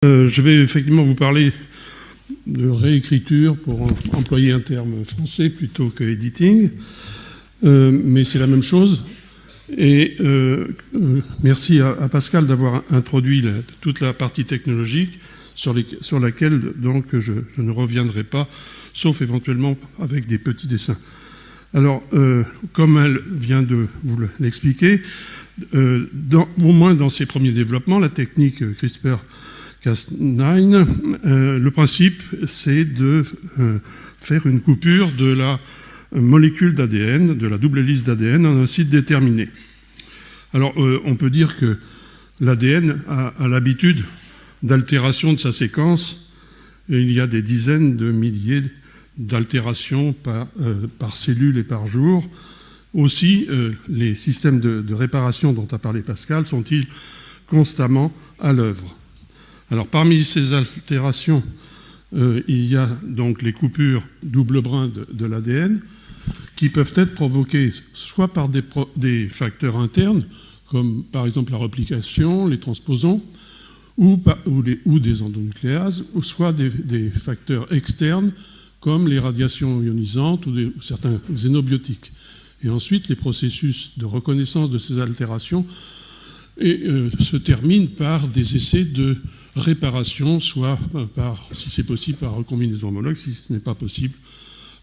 Je vais effectivement vous parler de réécriture, pour employer un terme français plutôt que editing, mais c'est la même chose. Et merci à Pascal d'avoir introduit toute la partie technologique sur laquelle donc je ne reviendrai pas, sauf éventuellement avec des petits dessins. Alors, comme elle vient de vous l'expliquer, au moins dans ses premiers développements, la technique CRISPR-Cas9, le principe, c'est de faire une coupure de la molécule d'ADN, de la double hélice d'ADN, en un site déterminé. Alors, on peut dire que l'ADN a l'habitude d'altération de sa séquence. Et il y a des dizaines de milliers d'altérations par cellule et par jour. Aussi, les systèmes de réparation dont a parlé Pascal sont-ils constamment à l'œuvre. Alors, parmi ces altérations, il y a donc les coupures double brin de l'ADN qui peuvent être provoquées soit par des facteurs internes, comme par exemple la replication, les transposons, ou des endonucléases, ou soit des facteurs externes, comme les radiations ionisantes ou certains xénobiotiques. Et ensuite, les processus de reconnaissance de ces altérations se terminent par des essais de réparation, soit si c'est possible, par recombinaison homologue, si ce n'est pas possible,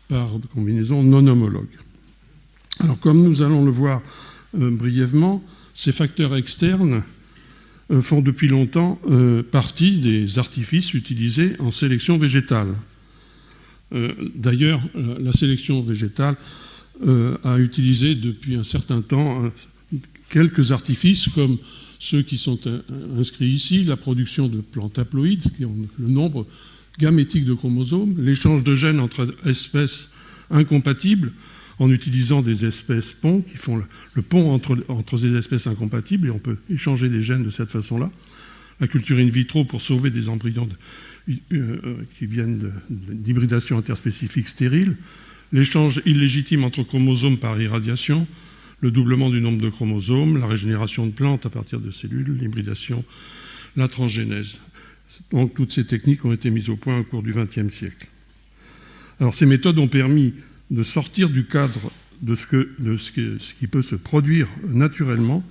par combinaison non homologue. Alors, comme nous allons le voir brièvement, ces facteurs externes font depuis longtemps partie des artifices utilisés en sélection végétale. D'ailleurs, la sélection végétale a utilisé depuis un certain temps quelques artifices comme ceux qui sont inscrits ici, la production de plantes haploïdes qui ont le nombre gamétique de chromosomes, l'échange de gènes entre espèces incompatibles en utilisant des espèces ponts qui font le pont entre des espèces incompatibles, et on peut échanger des gènes de cette façon-là. La culture in vitro pour sauver des embryons qui viennent d'hybridation interspécifique stérile, l'échange illégitime entre chromosomes par irradiation, le doublement du nombre de chromosomes, la régénération de plantes à partir de cellules, l'hybridation, la transgénèse. Donc toutes ces techniques ont été mises au point au cours du XXe siècle. Alors ces méthodes ont permis de sortir du cadre de ce qui peut se produire naturellement,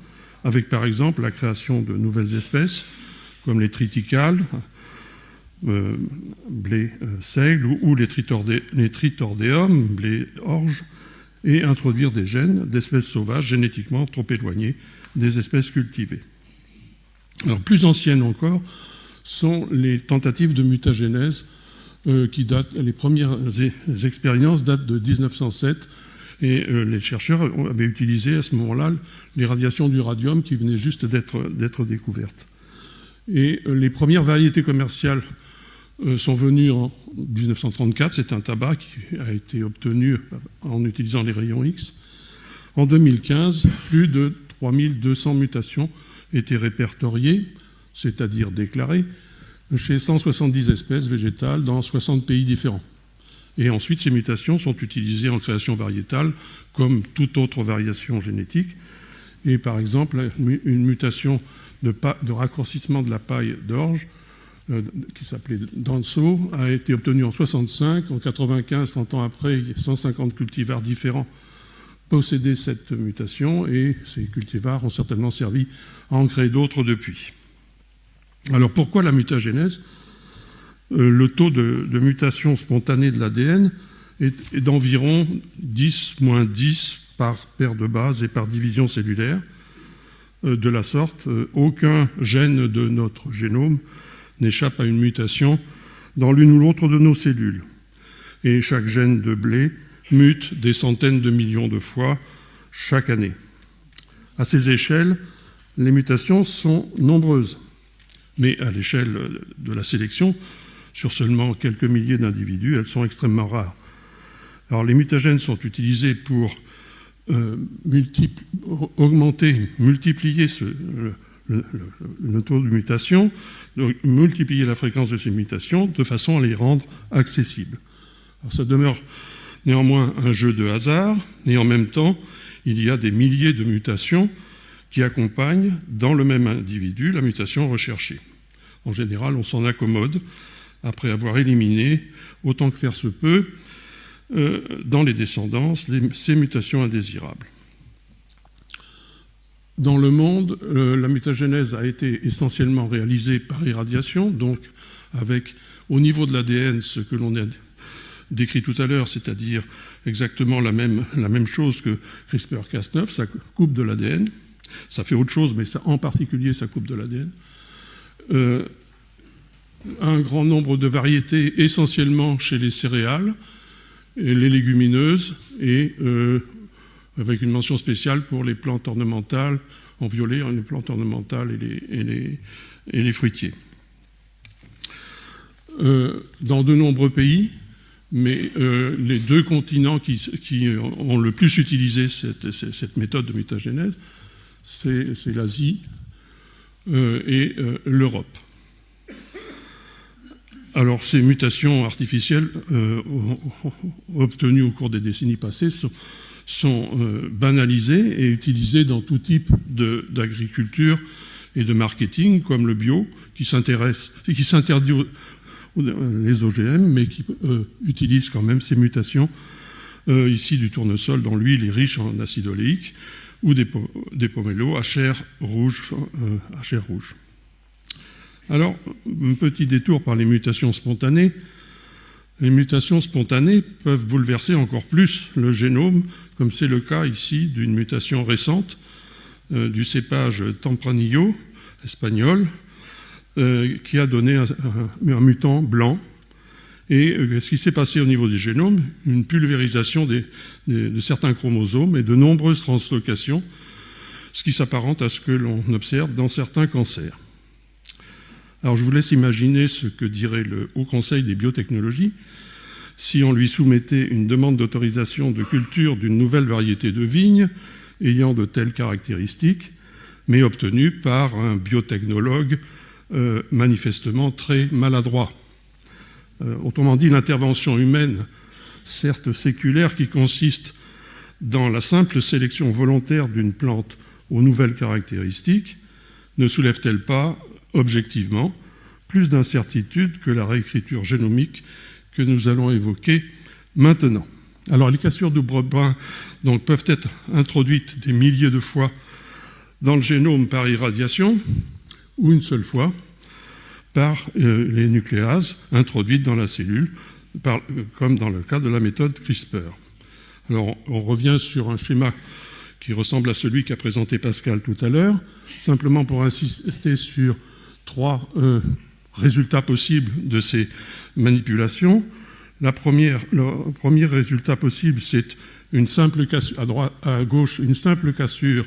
avec par exemple la création de nouvelles espèces, comme les triticales, blé seigle, ou les tritordéums, blé orge, et introduire des gènes d'espèces sauvages génétiquement trop éloignées des espèces cultivées. Alors plus anciennes encore sont les tentatives de mutagénèse les premières expériences datent de 1907, et les chercheurs avaient utilisé à ce moment-là les radiations du radium qui venaient juste d'être découvertes. Et les premières variétés commerciales sont venues en 1934, c'est un tabac qui a été obtenu en utilisant les rayons X. En 2015, plus de 3200 mutations étaient répertoriées, c'est-à-dire déclarées, chez 170 espèces végétales dans 60 pays différents. Et ensuite, ces mutations sont utilisées en création variétale comme toute autre variation génétique. Et par exemple, une mutation de raccourcissement de la paille d'orge, qui s'appelait Danso, a été obtenue en 65. En 95, 30 ans après, 150 cultivars différents possédaient cette mutation, et ces cultivars ont certainement servi à en créer d'autres depuis. Alors pourquoi la mutagénèse ? Le taux de mutation spontanée de l'ADN est d'environ 10-10 par paire de bases et par division cellulaire. De la sorte, aucun gène de notre génome n'échappe à une mutation dans l'une ou l'autre de nos cellules. Et chaque gène de blé mute des centaines de millions de fois chaque année. À ces échelles, les mutations sont nombreuses. Mais à l'échelle de la sélection, sur seulement quelques milliers d'individus, elles sont extrêmement rares. Alors les mutagènes sont utilisés pour multiplier le taux de mutation, donc multiplier la fréquence de ces mutations de façon à les rendre accessibles. Alors ça demeure néanmoins un jeu de hasard, et en même temps, il y a des milliers de mutations qui accompagnent dans le même individu la mutation recherchée. En général, on s'en accommode après avoir éliminé, autant que faire se peut, dans les descendances, ces mutations indésirables. Dans le monde, la mutagénèse a été essentiellement réalisée par irradiation, donc avec, au niveau de l'ADN, ce que l'on a décrit tout à l'heure, c'est-à-dire exactement la même chose que CRISPR-Cas9, ça coupe de l'ADN. Ça fait autre chose, mais ça, en particulier, ça coupe de l'ADN. Un grand nombre de variétés, essentiellement chez les céréales, et les légumineuses, et avec une mention spéciale pour les plantes ornementales, en violet, les plantes ornementales et les fruitiers. Dans de nombreux pays, mais les deux continents qui ont le plus utilisé cette méthode de mutagénèse, c'est l'Asie et l'Europe. Alors, ces mutations artificielles obtenues au cours des décennies passées sont banalisées et utilisées dans tout type d'agriculture et de marketing, comme le bio, qui s'interdit les OGM, mais qui utilise quand même ces mutations, ici du tournesol, dont l'huile est riche en acide oléique, ou des pomelos à chair rouge. Alors, un petit détour par les mutations spontanées. Les mutations spontanées peuvent bouleverser encore plus le génome, comme c'est le cas ici d'une mutation récente du cépage Tempranillo espagnol, qui a donné un mutant blanc. Et ce qui s'est passé au niveau du génome, une pulvérisation de certains chromosomes et de nombreuses translocations, ce qui s'apparente à ce que l'on observe dans certains cancers. Alors je vous laisse imaginer ce que dirait le Haut Conseil des biotechnologies si on lui soumettait une demande d'autorisation de culture d'une nouvelle variété de vigne ayant de telles caractéristiques, mais obtenue par un biotechnologue manifestement très maladroit. Autrement dit, l'intervention humaine, certes séculaire, qui consiste dans la simple sélection volontaire d'une plante aux nouvelles caractéristiques, ne soulève-t-elle pas, objectivement, plus d'incertitudes que la réécriture génomique que nous allons évoquer maintenant? Alors, les cassures de brun donc, peuvent être introduites des milliers de fois dans le génome par irradiation, ou une seule fois par les nucléases introduites dans la cellule, comme dans le cas de la méthode CRISPR. Alors, on revient sur un schéma qui ressemble à celui qu'a présenté Pascal tout à l'heure, simplement pour insister sur trois résultats possibles de ces manipulations. Le premier résultat possible, c'est une simple cassure, à gauche, une simple cassure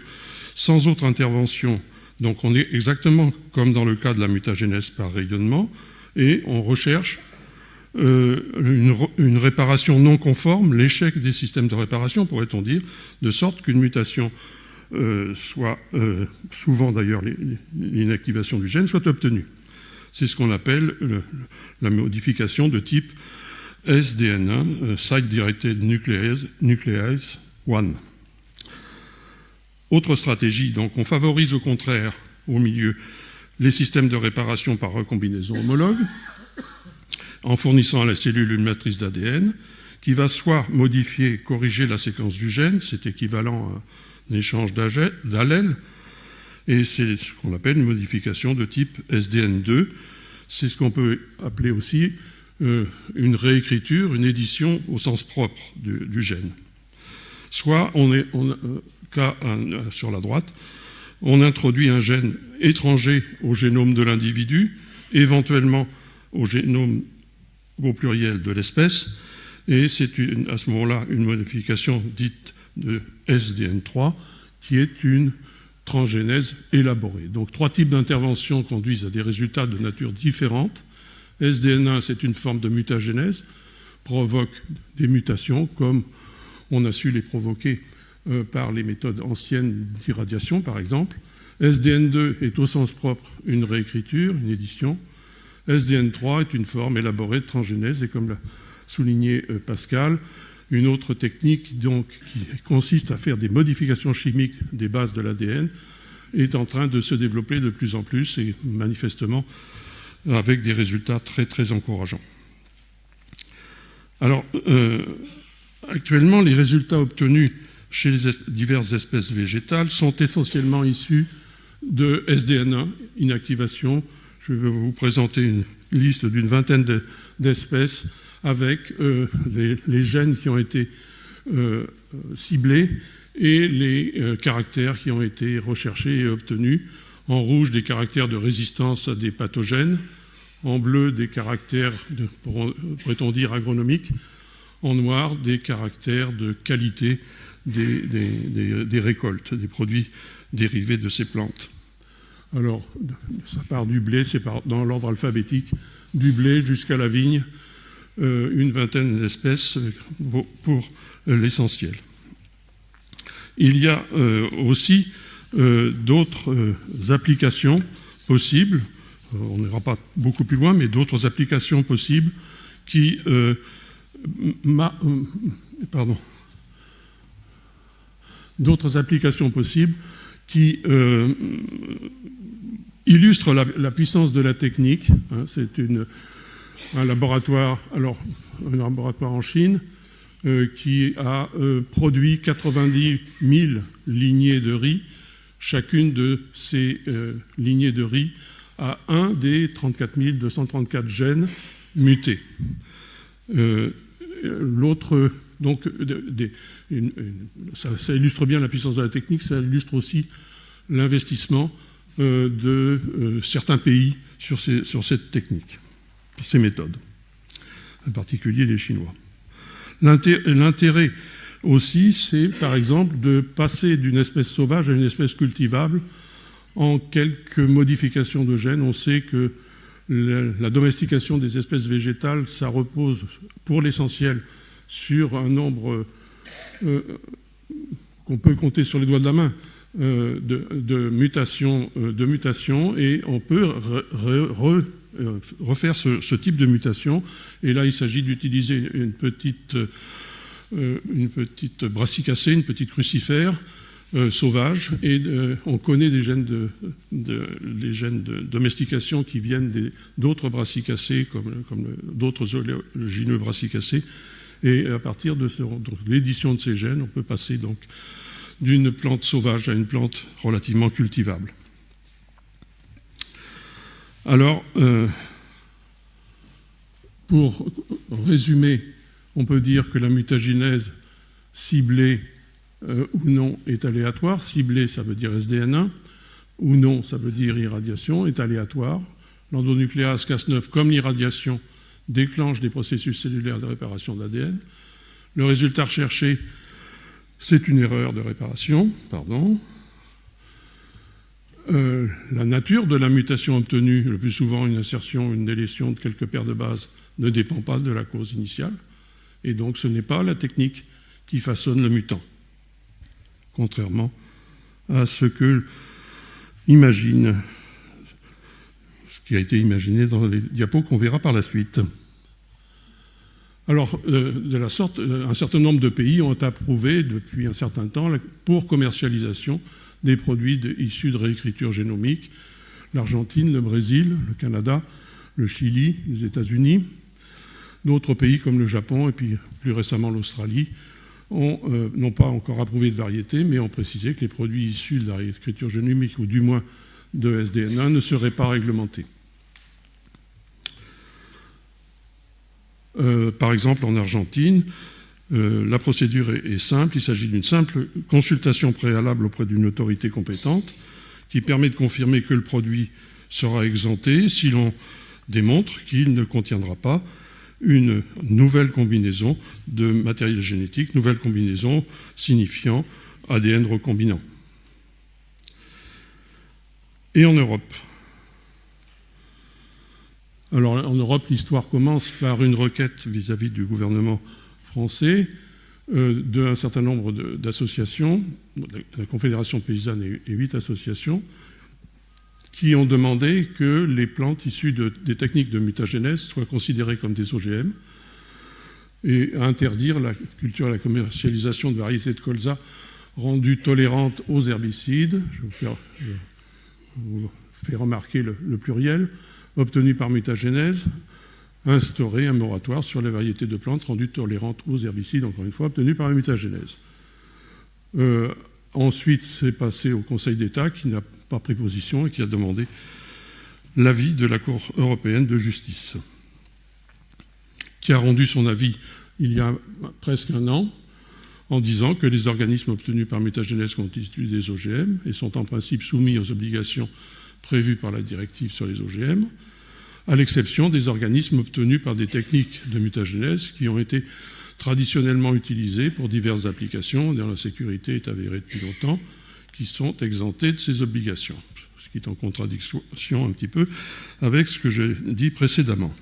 sans autre intervention. Donc on est exactement comme dans le cas de la mutagénèse par rayonnement, et on recherche une réparation non conforme, l'échec des systèmes de réparation, pourrait-on dire, de sorte qu'une mutation soit, souvent d'ailleurs l'inactivation du gène, soit obtenue. C'est ce qu'on appelle la modification de type SDN1, Site-Directed Nuclease 1. Autre stratégie, donc on favorise au contraire, au milieu, les systèmes de réparation par recombinaison homologue, en fournissant à la cellule une matrice d'ADN qui va soit modifier, corriger la séquence du gène, c'est équivalent à un échange d'allèles, et c'est ce qu'on appelle une modification de type SDN2. C'est ce qu'on peut appeler aussi une réécriture, une édition au sens propre du gène. Soit sur la droite, on introduit un gène étranger au génome de l'individu, éventuellement au génome au pluriel de l'espèce, et c'est à ce moment-là une modification dite de SDN3 qui est une transgénèse élaborée. Donc trois types d'interventions conduisent à des résultats de nature différente. SDN1, c'est une forme de mutagénèse, provoque des mutations comme on a su les provoquer par les méthodes anciennes d'irradiation, par exemple. SDN2 est au sens propre une réécriture, une édition. SDN3 est une forme élaborée de transgénèse, et comme l'a souligné Pascal, une autre technique donc, qui consiste à faire des modifications chimiques des bases de l'ADN est en train de se développer de plus en plus, et manifestement avec des résultats très très encourageants. Alors, actuellement, les résultats obtenus chez les diverses espèces végétales sont essentiellement issus de SDN1, inactivation. Je vais vous présenter une liste d'une vingtaine d'espèces avec les gènes qui ont été ciblés et les caractères qui ont été recherchés et obtenus. En rouge, des caractères de résistance à des pathogènes. En bleu, des caractères, pourrait-on dire, agronomiques. En noir, des caractères de qualité des récoltes, des produits dérivés de ces plantes. Alors, ça part du blé, c'est dans l'ordre alphabétique, du blé jusqu'à la vigne, une vingtaine d'espèces pour l'essentiel. Il y a aussi d'autres applications possibles, on n'ira pas beaucoup plus loin, mais d'autres applications possibles qui d'autres applications possibles qui illustrent la puissance de la technique. C'est un laboratoire en Chine qui a produit 90 000 lignées de riz. Chacune de ces lignées de riz a un des 34 234 gènes mutés. L'autre, donc, ça illustre bien la puissance de la technique, ça illustre aussi l'investissement de certains pays sur cette technique, ces méthodes, en particulier les Chinois. L'intérêt aussi, c'est par exemple de passer d'une espèce sauvage à une espèce cultivable en quelques modifications de gènes. On sait que la domestication des espèces végétales, ça repose pour l'essentiel sur un nombre qu'on peut compter sur les doigts de la main de mutations, et on peut refaire ce type de mutation. Et là, il s'agit d'utiliser une petite brassicacée, une petite crucifère sauvage, et on connaît les gènes de domestication qui viennent d'autres brassicacées, comme d'autres oléagineux brassicacés, et à partir de l'édition de ces gènes, on peut passer donc d'une plante sauvage à une plante relativement cultivable. Alors, pour résumer, on peut dire que la mutagénèse ciblée ou non est aléatoire. Ciblée, ça veut dire SDN1, ou non, ça veut dire irradiation, est aléatoire. L'endonucléase Cas9, comme l'irradiation, déclenche des processus cellulaires de réparation de l'ADN. Le résultat recherché, c'est une erreur de réparation, la nature de la mutation obtenue, le plus souvent une insertion, une délétion de quelques paires de bases, ne dépend pas de la cause initiale. Et donc ce n'est pas la technique qui façonne le mutant, contrairement à ce que imagine, ce qui a été imaginé dans les diapos qu'on verra par la suite. Alors, de la sorte, un certain nombre de pays ont approuvé depuis un certain temps pour commercialisation des produits issus de réécriture génomique. L'Argentine, le Brésil, le Canada, le Chili, les États-Unis. D'autres pays comme le Japon et puis plus récemment l'Australie n'ont pas encore approuvé de variété, mais ont précisé que les produits issus de la réécriture génomique, ou du moins de SDN1, ne seraient pas réglementés. Par exemple, en Argentine, la procédure est simple. Il s'agit d'une simple consultation préalable auprès d'une autorité compétente qui permet de confirmer que le produit sera exempté si l'on démontre qu'il ne contiendra pas une nouvelle combinaison de matériel génétique, nouvelle combinaison signifiant ADN recombinant. Et en Europe. Alors en Europe, l'histoire commence par une requête vis-à-vis du gouvernement français d'un certain nombre d'associations, la Confédération paysanne et 8 associations, qui ont demandé que les plantes issues des techniques de mutagénèse soient considérées comme des OGM et à interdire la culture et la commercialisation de variétés de colza rendues tolérantes aux herbicides. Je vous fais remarquer le pluriel, obtenus par mutagénèse, instaurer un moratoire sur les variétés de plantes rendues tolérantes aux herbicides, encore une fois, obtenus par la mutagénèse. Ensuite, c'est passé au Conseil d'État qui n'a pas pris position et qui a demandé l'avis de la Cour européenne de justice, qui a rendu son avis il y a presque un an en disant que les organismes obtenus par mutagénèse constituent des OGM et sont en principe soumis aux obligations prévues par la directive sur les OGM, à l'exception des organismes obtenus par des techniques de mutagénèse qui ont été traditionnellement utilisées pour diverses applications dont la sécurité est avérée depuis longtemps, qui sont exemptés de ces obligations, ce qui est en contradiction un petit peu avec ce que j'ai dit précédemment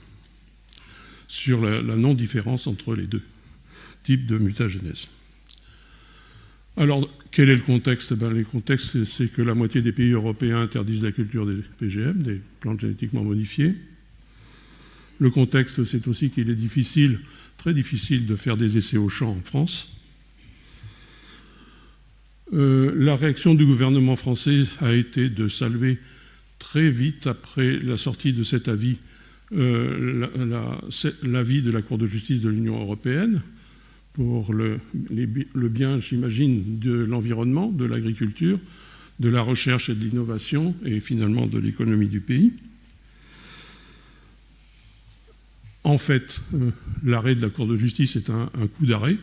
sur la non-différence entre les deux types de mutagénèse. Alors, quel est le contexte ? Le contexte, c'est que la moitié des pays européens interdisent la culture des PGM, des plantes génétiquement modifiées. Le contexte, c'est aussi qu'il est difficile, très difficile, de faire des essais au champ en France. La réaction du gouvernement français a été de saluer très vite après la sortie de cet avis l'avis de la Cour de justice de l'Union européenne pour le bien, j'imagine, de l'environnement, de l'agriculture, de la recherche et de l'innovation et finalement de l'économie du pays. En fait, l'arrêt de la Cour de justice est un coup d'arrêt.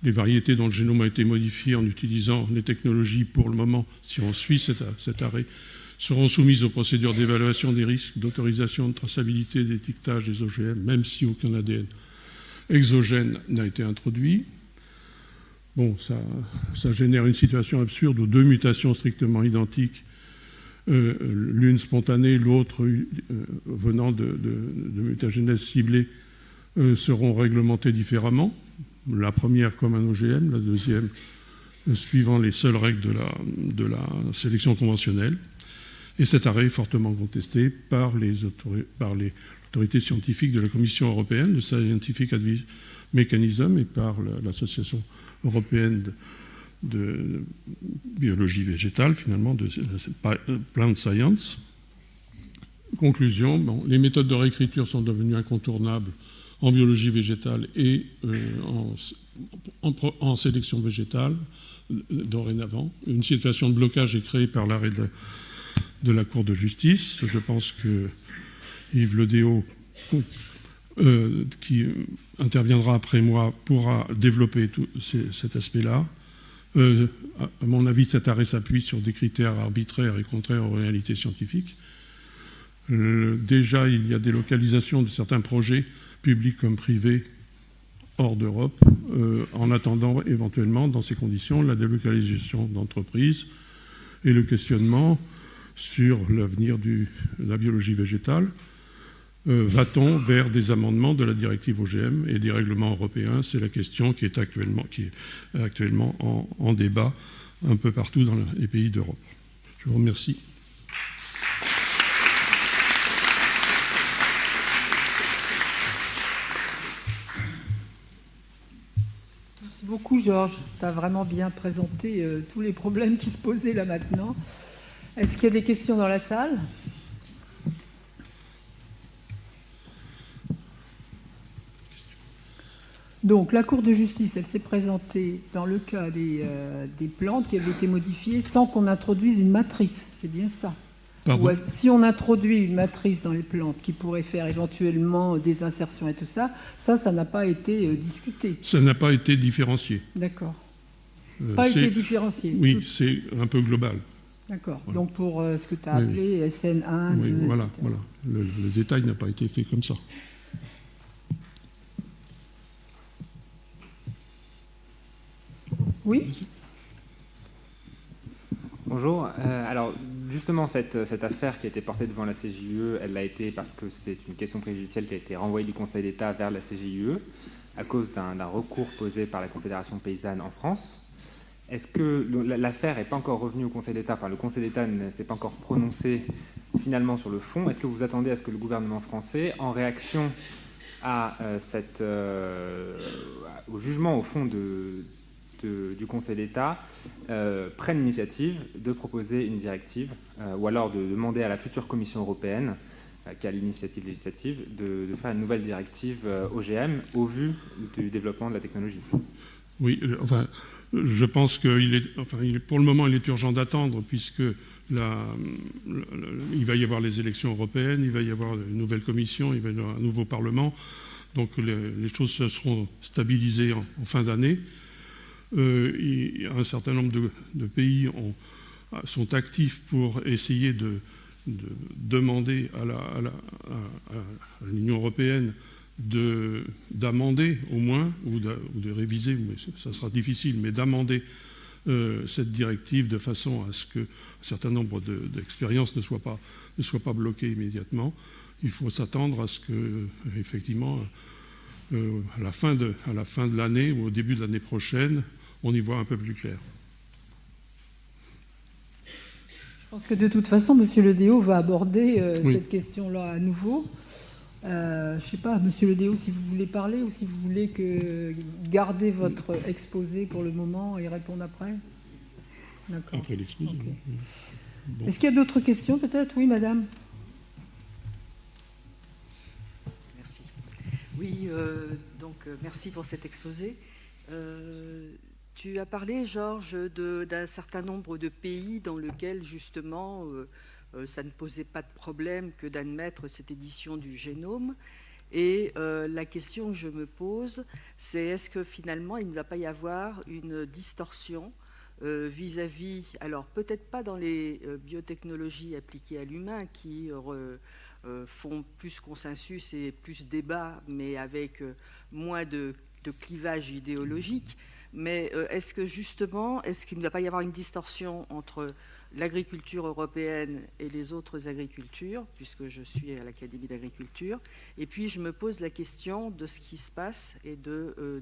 Les variétés dont le génome a été modifié en utilisant les technologies, pour le moment, si on suit cet arrêt, seront soumises aux procédures d'évaluation des risques, d'autorisation, de traçabilité, d'étiquetage des OGM, même si aucun ADN exogène n'a été introduit. Bon, ça génère une situation absurde où deux mutations strictement identiques, l'une spontanée, l'autre venant de mutagénèse ciblée, seront réglementées différemment. La première comme un OGM, la deuxième suivant les seules règles de la sélection conventionnelle. Et cet arrêt est fortement contesté par les autorités scientifiques de la Commission européenne, le Scientific Advice Mechanism, et par l'Association européenne de biologie végétale, finalement, de Plant Science. Conclusion, les méthodes de réécriture sont devenues incontournables en biologie végétale et en sélection végétale dorénavant. Une situation de blocage est créée par l'arrêt de la Cour de justice. Je pense que Yves Ledéo, qui interviendra après moi, pourra développer tout cet aspect-là. À mon avis, cet arrêt s'appuie sur des critères arbitraires et contraires aux réalités scientifiques. Déjà, il y a des localisations de certains projets, publics comme privés, hors d'Europe, en attendant éventuellement, dans ces conditions, la délocalisation d'entreprises et le questionnement sur l'avenir de la biologie végétale. Va-t-on vers des amendements de la directive OGM et des règlements européens ? C'est la question qui est actuellement en débat un peu partout dans les pays d'Europe. Je vous remercie. Merci beaucoup, Georges. Tu as vraiment bien présenté tous les problèmes qui se posaient là maintenant. Est-ce qu'il y a des questions dans la salle ? Donc, la Cour de justice, elle s'est présentée dans le cas des plantes qui avaient été modifiées sans qu'on introduise une matrice. C'est bien ça ? Pardon ? Si on introduit une matrice dans les plantes qui pourrait faire éventuellement des insertions et tout ça, ça n'a pas été discuté. Ça n'a pas été différencié. D'accord. Pas été différencié. Oui, c'est un peu global. D'accord. Voilà. Donc pour ce que tu as appelé SN1. Oui, 2, voilà. etc. Voilà. Le détail n'a pas été fait comme ça. Oui. Bonjour. Alors, justement, cette affaire qui a été portée devant la CJUE, elle l'a été parce que c'est une question préjudicielle qui a été renvoyée du Conseil d'État vers la CJUE à cause d'un recours posé par la Confédération paysanne en France. Est-ce que l'affaire n'est pas encore revenue au Conseil d'État, enfin le Conseil d'État ne s'est pas encore prononcé finalement sur le fond. Est-ce que vous attendez à ce que le gouvernement français, en réaction à au jugement au fond du Conseil d'État, prenne l'initiative de proposer une directive ou alors de demander à la future Commission européenne qui a l'initiative législative, de faire une nouvelle directive OGM au vu du développement de la technologie. Oui, je pense que pour le moment, il est urgent d'attendre, puisque il va y avoir les élections européennes, il va y avoir une nouvelle commission, il va y avoir un nouveau Parlement. Donc les choses se seront stabilisées en fin d'année. Un certain nombre de pays sont actifs pour essayer de demander à l'Union européenne d'amender au moins, ou de réviser, mais ça sera difficile, mais d'amender cette directive de façon à ce qu'un certain nombre d'expériences ne soient pas bloquées immédiatement. Il faut s'attendre à ce que, effectivement, à la fin de l'année ou au début de l'année prochaine, on y voit un peu plus clair. Je pense que de toute façon, M. Le Déaut va aborder Oui. cette question-là à nouveau. Je ne sais pas, M. Le Déaut, si vous voulez parler ou si vous voulez garder votre exposé pour le moment et répondre après. D'accord. Après l'exposé. Okay. Bon. Est-ce qu'il y a d'autres questions peut-être? Oui, madame. Merci. Oui, merci pour cet exposé. Tu as parlé, Georges, d'un certain nombre de pays dans lesquels, justement, ça ne posait pas de problème que d'admettre cette édition du génome. Et la question que je me pose, c'est est-ce que finalement, il ne va pas y avoir une distorsion vis-à-vis, alors peut-être pas dans les biotechnologies appliquées à l'humain qui font plus consensus et plus débat, mais avec moins de clivage idéologique. Mais est-ce qu'il ne va pas y avoir une distorsion entre l'agriculture européenne et les autres agricultures, puisque je suis à l'Académie d'agriculture, et puis je me pose la question de ce qui se passe et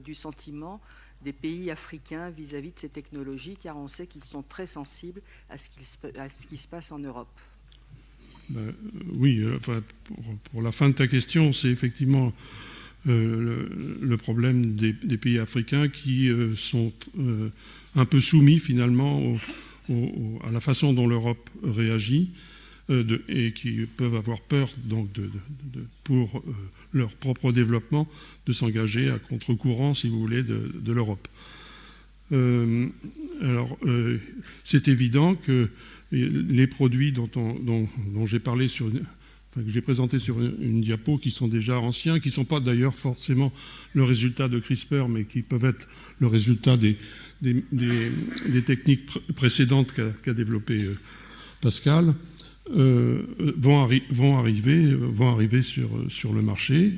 du sentiment des pays africains vis-à-vis de ces technologies, car on sait qu'ils sont très sensibles à ce qui se passe en Europe. Oui, pour la fin de ta question, c'est effectivement le problème des pays africains qui sont un peu soumis finalement à la façon dont l'Europe réagit et qui peuvent avoir peur donc pour leur propre développement de s'engager à contre-courant, si vous voulez, de l'Europe. C'est évident que les produits dont j'ai parlé que j'ai présenté sur une diapo, qui sont déjà anciens, qui ne sont pas d'ailleurs forcément le résultat de CRISPR, mais qui peuvent être le résultat des techniques précédentes qu'a développé Pascal, vont arriver sur le marché.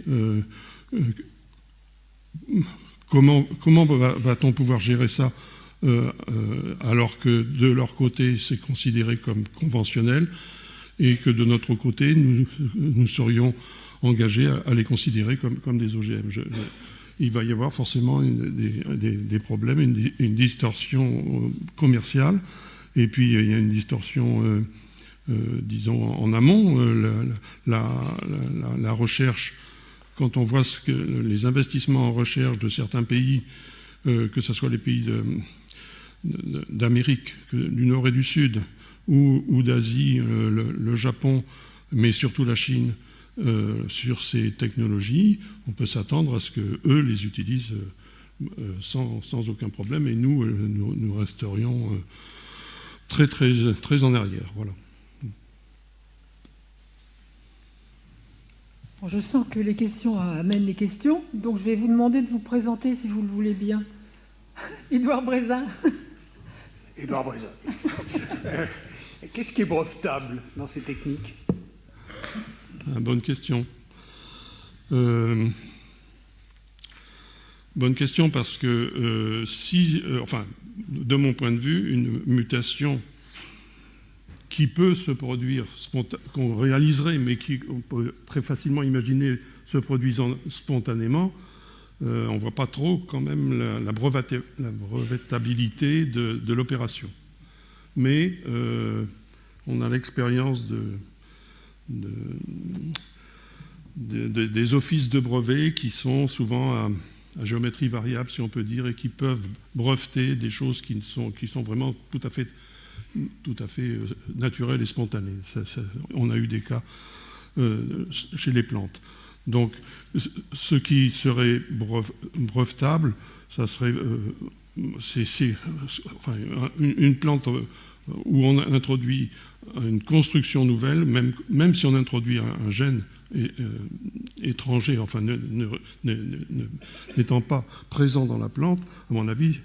Comment va-t-on pouvoir gérer ça alors que de leur côté, c'est considéré comme conventionnel, et que de notre côté, nous serions engagés à les considérer comme des OGM. Il va y avoir forcément des problèmes, une distorsion commerciale, et puis il y a une distorsion, disons, en amont. La recherche, quand on voit les investissements en recherche de certains pays, que ce soit les pays d'Amérique, du Nord et du Sud, ou d'Asie, le Japon, mais surtout la Chine, sur ces technologies, on peut s'attendre à ce qu'eux les utilisent sans aucun problème, et nous resterions très, très, très en arrière. Voilà. Bon, je sens que les questions amènent les questions, donc je vais vous demander de vous présenter si vous le voulez bien. Édouard Brézin. Édouard Brézin. Qu'est-ce qui est brevetable dans ces techniques? Bonne question. Bonne question parce que de mon point de vue, une mutation qui peut se produire, qu'on réaliserait, mais qu'on peut très facilement imaginer se produisant spontanément, on ne voit pas trop quand même la brevetabilité de l'opération. Mais on a l'expérience des offices de brevets qui sont souvent à géométrie variable, si on peut dire, et qui peuvent breveter des choses qui sont vraiment tout à fait naturelles et spontanées. On a eu des cas chez les plantes. Donc, ce qui serait brevetable, ça serait une plante où on introduit une construction nouvelle, même si on introduit un gène étranger, enfin n'étant pas présent dans la plante, à mon avis,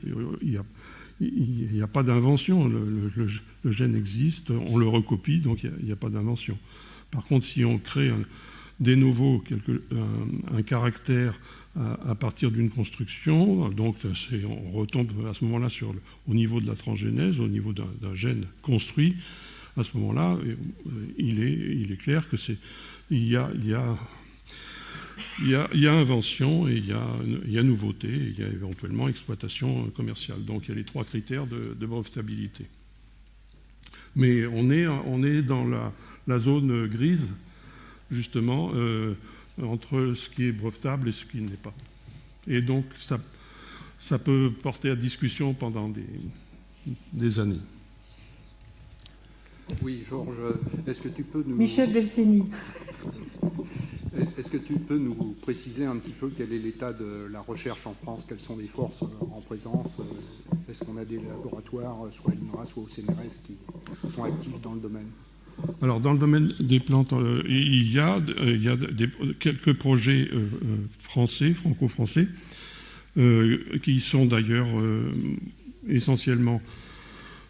il n'y a pas d'invention. Le gène existe, on le recopie, donc il n'y a pas d'invention. Par contre, si on crée de nouveau un caractère à partir d'une construction, donc on retombe à ce moment-là au niveau de la transgénèse, au niveau d'un gène construit. À ce moment-là, il est clair que il y a invention, et il y a nouveauté, et il y a éventuellement exploitation commerciale. Donc il y a les 3 critères de brevetabilité. Mais on est dans la zone grise, justement, entre ce qui est brevetable et ce qui ne l'est pas. Et donc ça peut porter à discussion pendant des années. Oui, Georges, est-ce que tu peux nous... Michel Delceni. Est-ce que tu peux nous préciser un petit peu quel est l'état de la recherche en France? Quelles sont les forces en présence? Est-ce qu'on a des laboratoires, soit à l'INRA, soit au CNRS, qui sont actifs dans le domaine? Alors, dans le domaine des plantes, il y a quelques projets français, franco-français, qui sont d'ailleurs essentiellement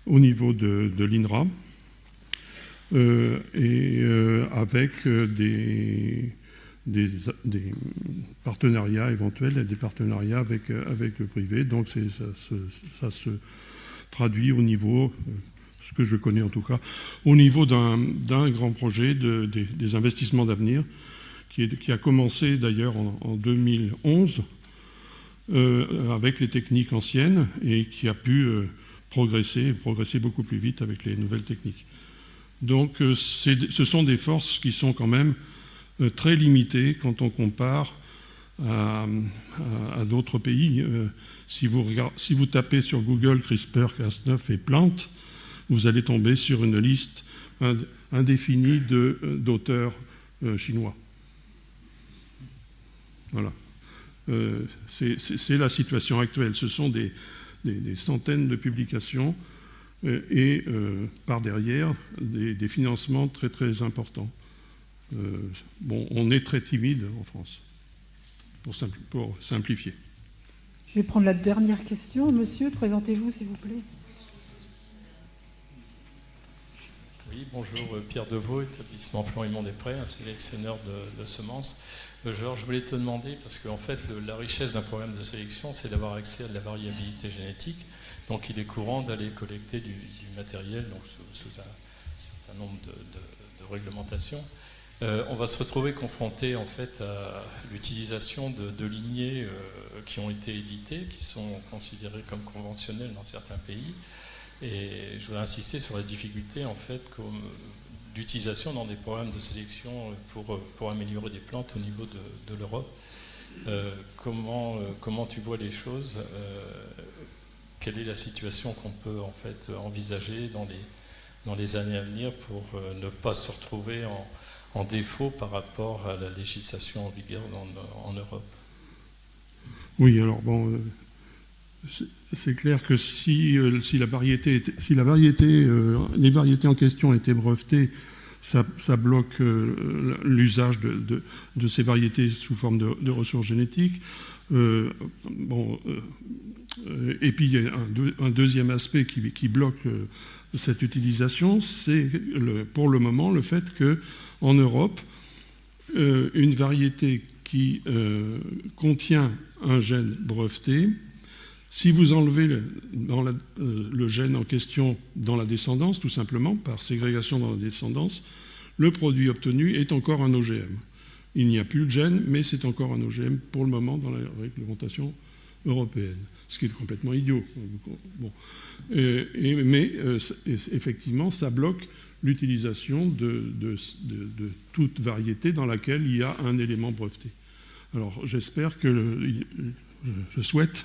au niveau de l'INRA, avec des partenariats éventuels, des partenariats avec le privé. Donc ça se traduit au niveau, ce que je connais en tout cas, au niveau d'un grand projet des investissements d'avenir qui a commencé d'ailleurs en 2011 avec les techniques anciennes et qui a pu progresser beaucoup plus vite avec les nouvelles techniques. Donc ce sont des forces qui sont quand même très limitées quand on compare à d'autres pays. Si vous tapez sur Google CRISPR-Cas9 et plantes, vous allez tomber sur une liste indéfinie d'auteurs chinois. Voilà. C'est la situation actuelle. Ce sont des centaines de publications et par derrière des financements très très importants. On est très timide en France, pour simplifier. Je vais prendre la dernière question. Monsieur, présentez-vous s'il vous plaît. Oui, bonjour, Pierre Deveau, établissement Florimond-Després, un sélectionneur de semences. Georges, je voulais te demander, parce qu'en fait, la richesse d'un programme de sélection, c'est d'avoir accès à de la variabilité génétique. Donc il est courant d'aller collecter du matériel donc, sous un certain nombre de réglementations. On va se retrouver confronté en fait à l'utilisation de lignées qui ont été éditées, qui sont considérées comme conventionnelles dans certains pays. Et je voudrais insister sur la difficulté en fait d'utilisation dans des programmes de sélection pour améliorer des plantes au niveau de l'Europe. Comment tu vois les choses? Quelle est la situation qu'on peut en fait envisager dans les années à venir pour ne pas se retrouver en défaut par rapport à la législation en vigueur en Europe? Oui, alors bon, c'est clair que si les variétés en question étaient brevetées, ça bloque l'usage de ces variétés sous forme de ressources génétiques. Et puis il y a un deuxième aspect qui bloque cette utilisation, c'est pour le moment le fait qu'en Europe, une variété qui contient un gène breveté, si vous enlevez le gène en question dans la descendance, tout simplement, par ségrégation dans la descendance, le produit obtenu est encore un OGM. Il n'y a plus de gène, mais c'est encore un OGM pour le moment dans la réglementation européenne, ce qui est complètement idiot. Bon. Mais effectivement, ça bloque l'utilisation de toute variété dans laquelle il y a un élément breveté. Alors j'espère je souhaite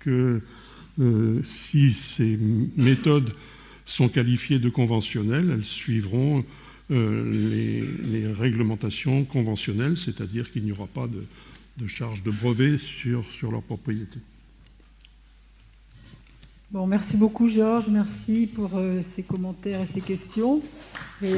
que si ces méthodes sont qualifiées de conventionnelles, elles suivront les réglementations conventionnelles, c'est-à-dire qu'il n'y aura pas de charge de brevet sur leur propriété. Bon, merci beaucoup Georges, merci pour ces commentaires et ces questions. Et,